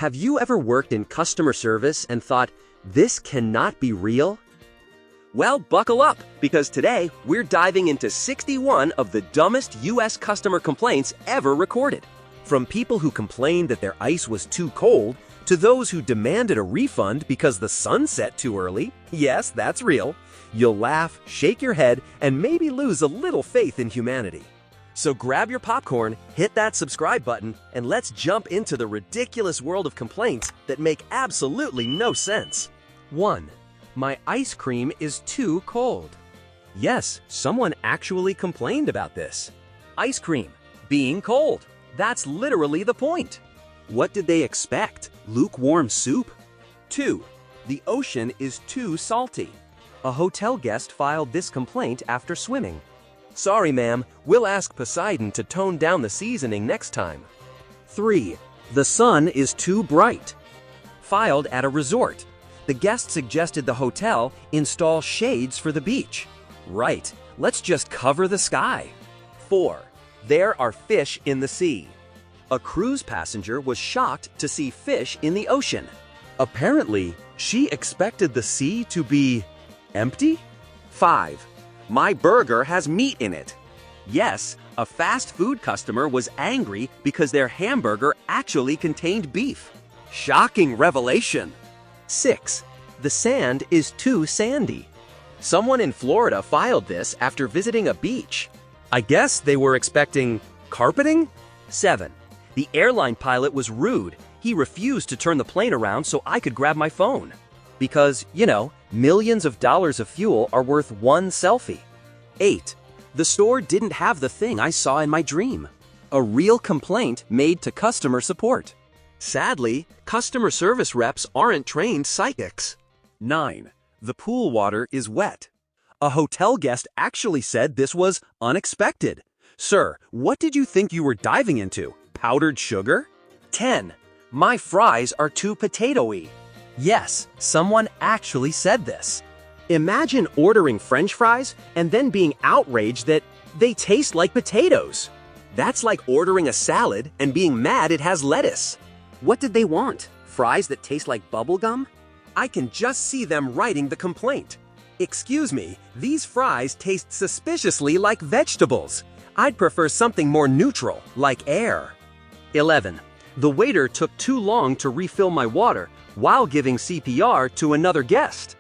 Have you ever worked in customer service and thought, this cannot be real? Well, buckle up, because today we're diving into 61 of the dumbest US customer complaints ever recorded. From people who complained that their ice was too cold, to those who demanded a refund because the sun set too early. Yes, that's real. You'll laugh, shake your head, and maybe lose a little faith in humanity. So grab your popcorn, hit that subscribe button, and let's jump into the ridiculous world of complaints that make absolutely no sense. 1. My ice cream is too cold. Yes, someone actually complained about this. Ice cream being cold. That's literally the point. What did they expect? Lukewarm soup? 2. The ocean is too salty. A hotel guest filed this complaint after swimming. Sorry, ma'am, we'll ask Poseidon to tone down the seasoning next time. 3. The sun is too bright. Filed at a resort. The guest suggested the hotel install shades for the beach. Right, let's just cover the sky. 4. There are fish in the sea. A cruise passenger was shocked to see fish in the ocean. Apparently, she expected the sea to be empty? 5. My burger has meat in it. Yes, a fast food customer was angry because their hamburger actually contained beef. Shocking revelation. 6. The sand is too sandy. Someone in Florida filed this after visiting a beach. I guess they were expecting carpeting? 7. The airline pilot was rude. He refused to turn the plane around so I could grab my phone. Because, millions of dollars of fuel are worth one selfie. 8. The store didn't have the thing I saw in my dream. A real complaint made to customer support. Sadly, customer service reps aren't trained psychics. 9. The pool water is wet. A hotel guest actually said this was unexpected. Sir, what did you think you were diving into? Powdered sugar? 10. My fries are too potato-y. Yes, someone actually said this. Imagine ordering French fries and then being outraged that they taste like potatoes. That's like ordering a salad and being mad it has lettuce. What did they want? Fries that taste like bubblegum? I can just see them writing the complaint. Excuse me, these fries taste suspiciously like vegetables. I'd prefer something more neutral, like air. 11. The waiter took too long to refill my water while giving CPR to another guest.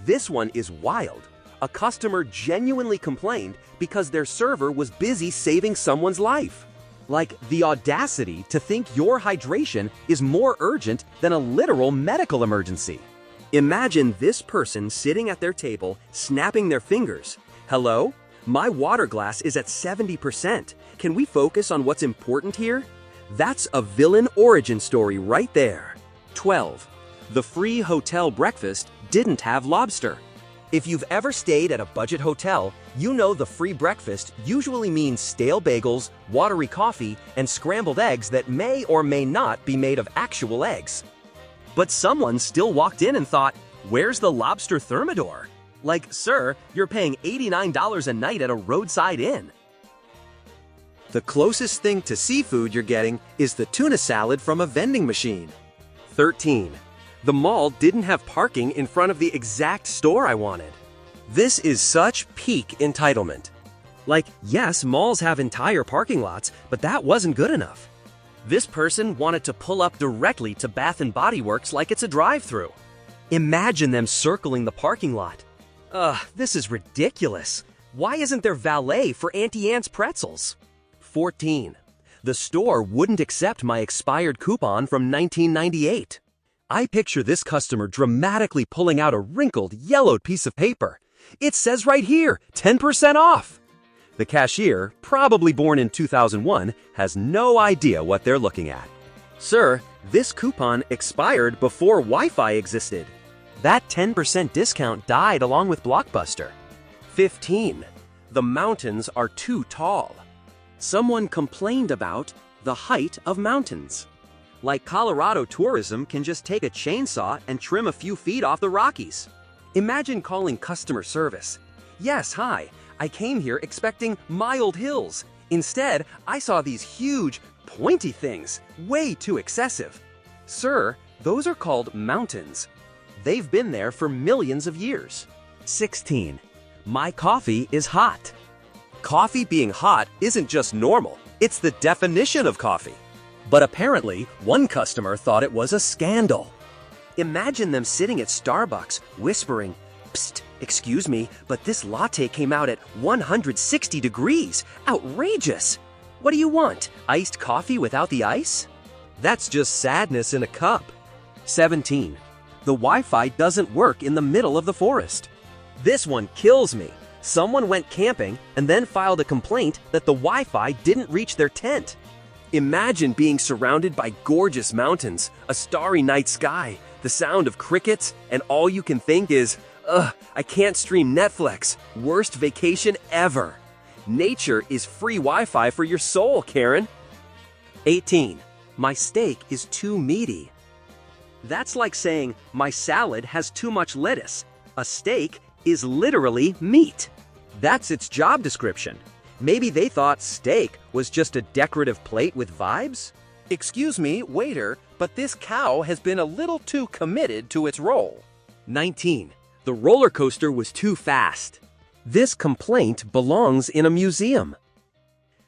This one is wild. A customer genuinely complained because their server was busy saving someone's life. Like the audacity to think your hydration is more urgent than a literal medical emergency. Imagine this person sitting at their table, snapping their fingers. Hello? My water glass is at 70%. Can we focus on what's important here? That's a villain origin story right there. 12. The free hotel breakfast didn't have lobster. If you've ever stayed at a budget hotel, you know the free breakfast usually means stale bagels, watery coffee, and scrambled eggs that may or may not be made of actual eggs. But someone still walked in and thought, where's the lobster thermidor? Like, sir, you're paying $89 a night at a roadside inn. The closest thing to seafood you're getting is the tuna salad from a vending machine. 13. The mall didn't have parking in front of the exact store I wanted. This is such peak entitlement. Like, yes, malls have entire parking lots, but that wasn't good enough. This person wanted to pull up directly to Bath & Body Works like it's a drive-thru. Imagine them circling the parking lot. This is ridiculous. Why isn't there valet for Auntie Anne's pretzels? 14. The store wouldn't accept my expired coupon from 1998. I picture this customer dramatically pulling out a wrinkled, yellowed piece of paper. It says right here, 10% off. The cashier, probably born in 2001, has no idea what they're looking at. Sir, this coupon expired before Wi-Fi existed. That 10% discount died along with Blockbuster. 15. The mountains are too tall. Someone complained about the height of mountains. Like Colorado tourism can just take a chainsaw and trim a few feet off the Rockies. Imagine calling customer service. Yes, hi, I came here expecting mild hills. Instead, I saw these huge, pointy things, way too excessive. Sir, those are called mountains. They've been there for millions of years. 16. My coffee is hot. Coffee being hot isn't just normal, it's the definition of coffee. But apparently, one customer thought it was a scandal. Imagine them sitting at Starbucks, whispering, "Psst, excuse me, but this latte came out at 160 degrees. Outrageous! What do you want? Iced coffee without the ice?" That's just sadness in a cup. 17. The Wi-Fi doesn't work in the middle of the forest. This one kills me. Someone went camping and then filed a complaint that the Wi-Fi didn't reach their tent. Imagine being surrounded by gorgeous mountains, a starry night sky, the sound of crickets, and all you can think is, "Ugh, I can't stream Netflix. Worst vacation ever." Nature is free Wi-Fi for your soul, Karen. 18. My steak is too meaty. That's like saying, my salad has too much lettuce. A steak is literally meat. That's its job description. Maybe they thought steak was just a decorative plate with vibes? Excuse me, waiter, but this cow has been a little too committed to its role. 19. The roller coaster was too fast. This complaint belongs in a museum.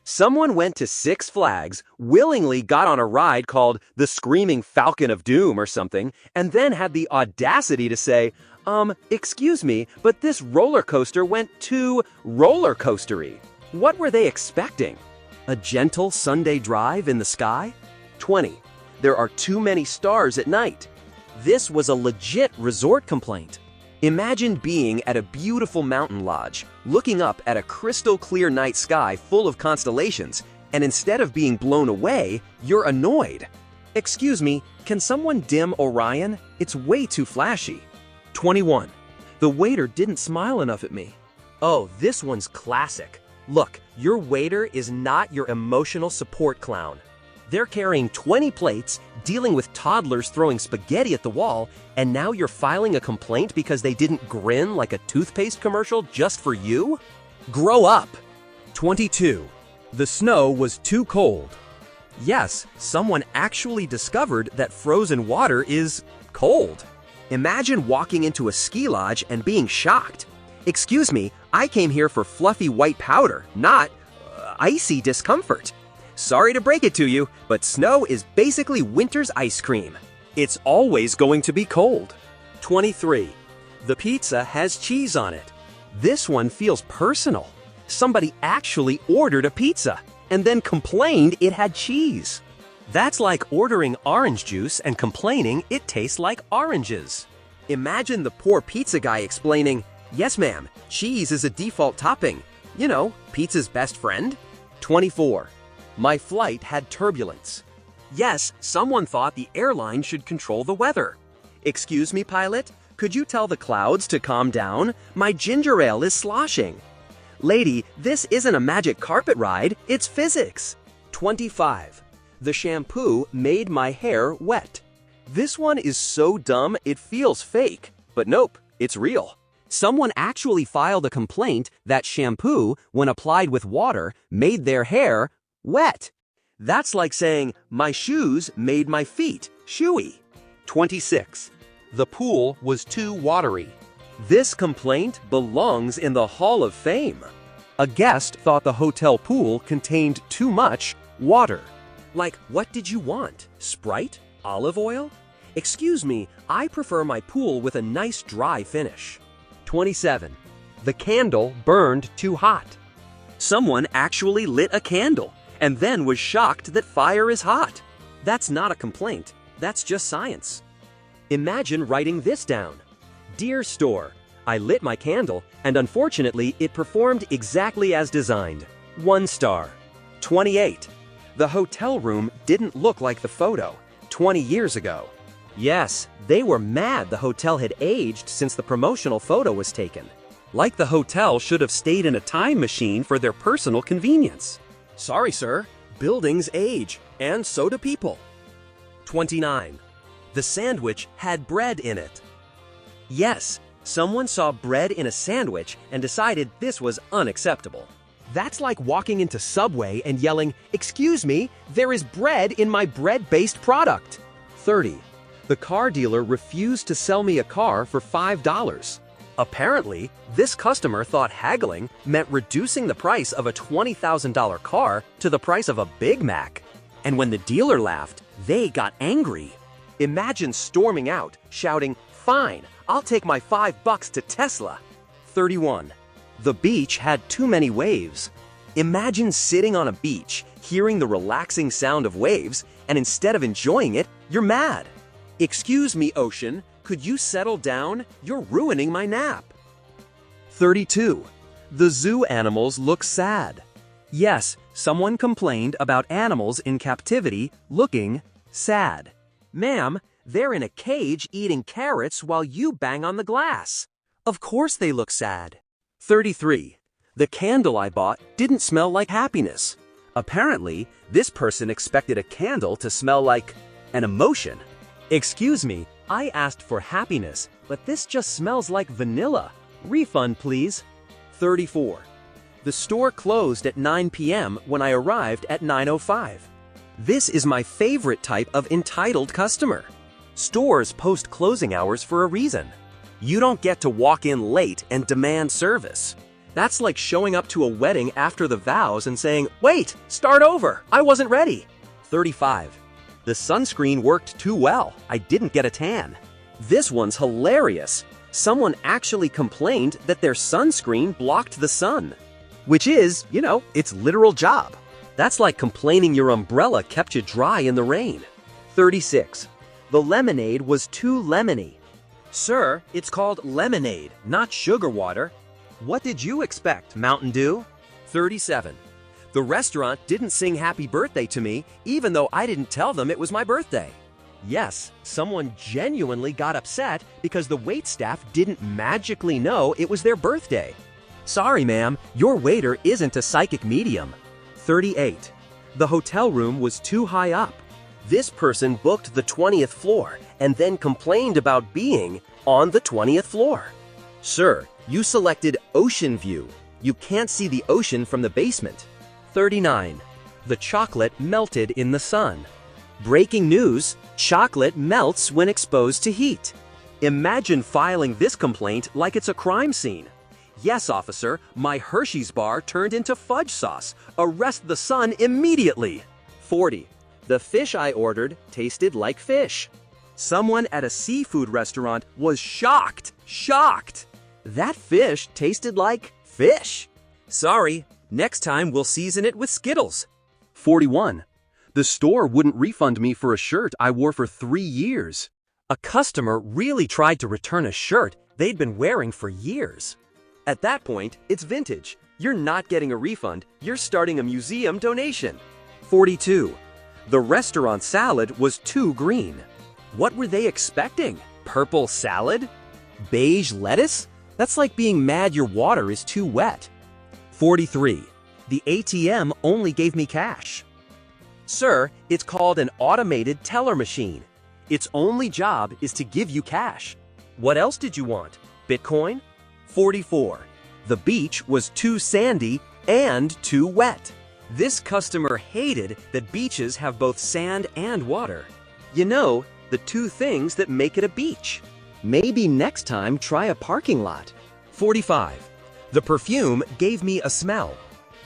Someone went to Six Flags, willingly got on a ride called the Screaming Falcon of Doom or something, and then had the audacity to say, excuse me, but this roller coaster went too roller coastery. What were they expecting? A gentle Sunday drive in the sky? 20. There are too many stars at night. This was a legit resort complaint. Imagine being at a beautiful mountain lodge, looking up at a crystal clear night sky full of constellations, and instead of being blown away, you're annoyed. Excuse me, can someone dim Orion? It's way too flashy. 21. The waiter didn't smile enough at me. Oh, this one's classic. Look, your waiter is not your emotional support clown. They're carrying 20 plates, dealing with toddlers throwing spaghetti at the wall, and now you're filing a complaint because they didn't grin like a toothpaste commercial just for you? Grow up! 22. The snow was too cold. Yes, someone actually discovered that frozen water is cold. Imagine walking into a ski lodge and being shocked. Excuse me, I came here for fluffy white powder, not icy discomfort. Sorry to break it to you, but snow is basically winter's ice cream. It's always going to be cold. 23. The pizza has cheese on it. This one feels personal. Somebody actually ordered a pizza and then complained it had cheese. That's like ordering orange juice and complaining it tastes like oranges. Imagine the poor pizza guy explaining, "Yes, ma'am, cheese is a default topping. You know, pizza's best friend." 24. My flight had turbulence. Yes, someone thought the airline should control the weather. Excuse me, pilot, could you tell the clouds to calm down? My ginger ale is sloshing. Lady, this isn't a magic carpet ride, it's physics. 25. The shampoo made my hair wet. This one is so dumb it feels fake, but nope, it's real. Someone actually filed a complaint that shampoo, when applied with water, made their hair wet. That's like saying, my shoes made my feet shoey. 26. The pool was too watery. This complaint belongs in the Hall of Fame. A guest thought the hotel pool contained too much water. Like, what did you want? Sprite? Olive oil? Excuse me, I prefer my pool with a nice dry finish. 27. The candle burned too hot. Someone actually lit a candle and then was shocked that fire is hot. That's not a complaint, that's just science. Imagine writing this down. Dear store, I lit my candle and unfortunately it performed exactly as designed. 1 star. 28. The hotel room didn't look like the photo 20 years ago. Yes, they were mad the hotel had aged since the promotional photo was taken. Like the hotel should have stayed in a time machine for their personal convenience. Sorry, sir, buildings age, and so do people. 29. The sandwich had bread in it. Yes, someone saw bread in a sandwich and decided this was unacceptable. That's like walking into Subway and yelling, "Excuse me, there is bread in my bread-based product." 30. The car dealer refused to sell me a car for $5. Apparently, this customer thought haggling meant reducing the price of a $20,000 car to the price of a Big Mac. And when the dealer laughed, they got angry. Imagine storming out, shouting, "Fine, I'll take my $5 to Tesla." 31. The beach had too many waves. Imagine sitting on a beach, hearing the relaxing sound of waves, and instead of enjoying it, you're mad. "Excuse me, ocean, could you settle down? You're ruining my nap." 32. The zoo animals look sad. Yes, someone complained about animals in captivity looking sad. "Ma'am, they're in a cage eating carrots while you bang on the glass. Of course they look sad." 33. The candle I bought didn't smell like happiness. Apparently, this person expected a candle to smell like an emotion. "Excuse me, I asked for happiness, but this just smells like vanilla. Refund, please." 34. The store closed at 9 p.m. when I arrived at 9:05. This is my favorite type of entitled customer. Stores post closing hours for a reason. You don't get to walk in late and demand service. That's like showing up to a wedding after the vows and saying, "Wait, start over, I wasn't ready." 35. The sunscreen worked too well, I didn't get a tan. This one's hilarious. Someone actually complained that their sunscreen blocked the sun. Which is, its literal job. That's like complaining your umbrella kept you dry in the rain. 36. The lemonade was too lemony. "Sir, it's called lemonade, not sugar water. What did you expect, Mountain Dew?" 37. The restaurant didn't sing happy birthday to me, even though I didn't tell them it was my birthday. Yes, someone genuinely got upset because the waitstaff didn't magically know it was their birthday. "Sorry, ma'am, your waiter isn't a psychic medium." 38. The hotel room was too high up. This person booked the 20th floor and then complained about being on the 20th floor. "Sir, you selected ocean view. You can't see the ocean from the basement." 39. The chocolate melted in the sun. Breaking news, chocolate melts when exposed to heat. Imagine filing this complaint like it's a crime scene. "Yes, officer, my Hershey's bar turned into fudge sauce. Arrest the son immediately." 40. The fish I ordered tasted like fish. Someone at a seafood restaurant was shocked. That fish tasted like fish. "Sorry, next time we'll season it with Skittles." 41. The store wouldn't refund me for a shirt I wore for 3 years. A customer really tried to return a shirt they'd been wearing for years. At that point, it's vintage. You're not getting a refund, you're starting a museum donation. 42. The restaurant salad was too green. What were they expecting? Purple salad? Beige lettuce? That's like being mad your water is too wet. 43. The ATM only gave me cash. "Sir, it's called an automated teller machine. Its only job is to give you cash. What else did you want? Bitcoin?" 44. The beach was too sandy and too wet. This customer hated that beaches have both sand and water. The two things that make it a beach. Maybe next time try a parking lot. 45. The perfume gave me a smell.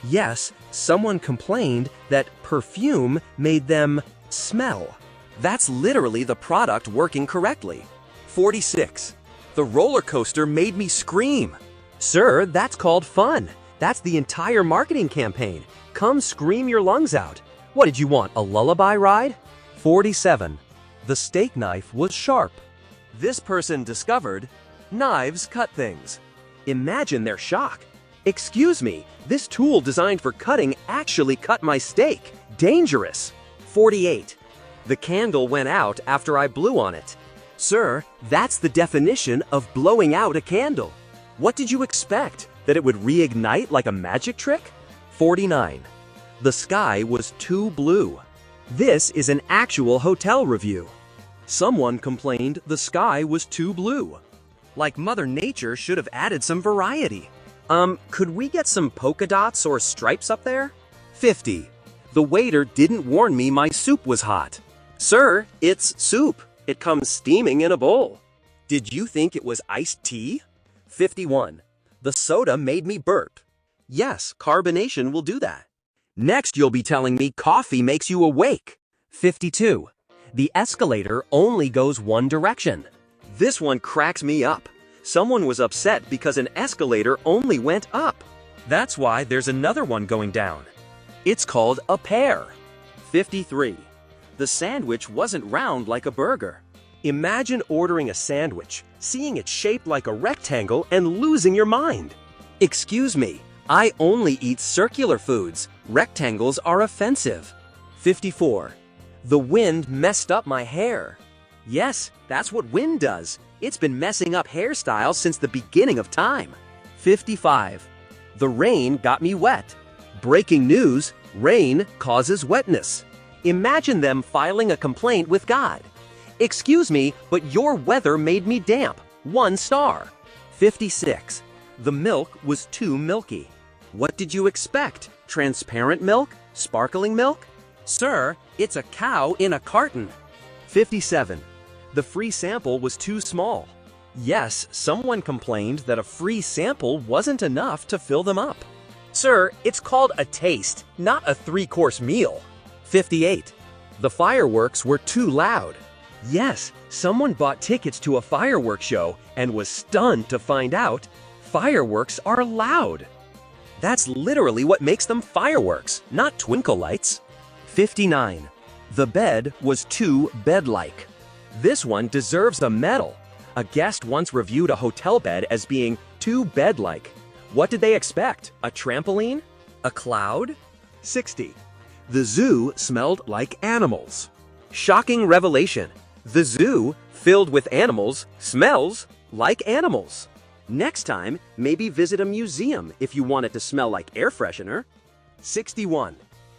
Yes, someone complained that perfume made them smell. That's literally the product working correctly. 46. The roller coaster made me scream. "Sir, that's called fun. That's the entire marketing campaign. Come scream your lungs out. What did you want, a lullaby ride?" 47. The steak knife was sharp. This person discovered knives cut things. Imagine their shock. "Excuse me, this tool designed for cutting actually cut my steak. Dangerous." 48. The candle went out after I blew on it. "Sir, that's the definition of blowing out a candle. What did you expect? That it would reignite like a magic trick?" 49. The sky was too blue. This is an actual hotel review. Someone complained the sky was too blue. Like Mother Nature should have added some variety. Could we get some polka dots or stripes up there?" 50. The waiter didn't warn me my soup was hot. Sir, it's soup. It comes steaming in a bowl. Did you think it was iced tea? 51. The soda made me burp. Yes, carbonation will do that. Next, you'll be telling me coffee makes you awake. 52. The escalator only goes one direction. This one cracks me up. Someone was upset because an escalator only went up. That's why there's another one going down. It's called a pear. 53. The sandwich wasn't round like a burger. Imagine ordering a sandwich, seeing it shaped like a rectangle, and losing your mind. Excuse me, I only eat circular foods. Rectangles are offensive. 54. The wind messed up my hair. Yes, that's what wind does. It's been messing up hairstyles since the beginning of time. 55. The rain got me wet. Breaking news, rain causes wetness. Imagine them filing a complaint with God. Excuse me, but your weather made me damp. 1 star. 56. The milk was too milky. What did you expect? Transparent milk? Sparkling milk? Sir, it's a cow in a carton. 57. The free sample was too small. Yes, someone complained that a free sample wasn't enough to fill them up. Sir, it's called a taste, not a 3-course meal. 58. The fireworks were too loud. Yes, someone bought tickets to a fireworks show and was stunned to find out fireworks are loud. That's literally what makes them fireworks, not twinkle lights. 59. The bed was too bed-like. This one deserves a medal. A guest once reviewed a hotel bed as being too bed-like. What did they expect? A trampoline? A cloud? 60. The zoo smelled like animals. Shocking revelation. The zoo, filled with animals, smells like animals. Next time, maybe visit a museum if you want it to smell like air freshener. 61.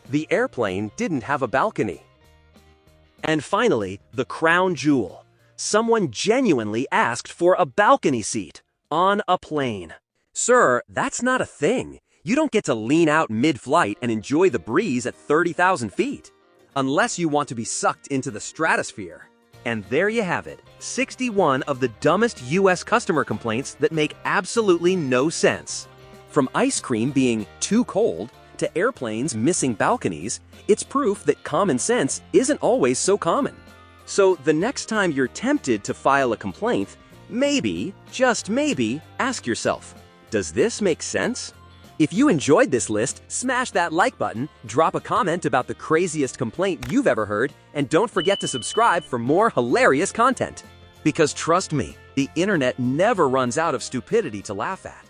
The airplane didn't have a balcony. And finally, the crown jewel. Someone genuinely asked for a balcony seat on a plane. Sir, that's not a thing. You don't get to lean out mid-flight and enjoy the breeze at 30,000 feet. Unless you want to be sucked into the stratosphere. And there you have it, 61 of the dumbest US customer complaints that make absolutely no sense. From ice cream being too cold to airplanes missing balconies, it's proof that common sense isn't always so common. So the next time you're tempted to file a complaint, maybe, just maybe, ask yourself, does this make sense? If you enjoyed this list, smash that like button, drop a comment about the craziest complaint you've ever heard, and don't forget to subscribe for more hilarious content. Because trust me, the internet never runs out of stupidity to laugh at.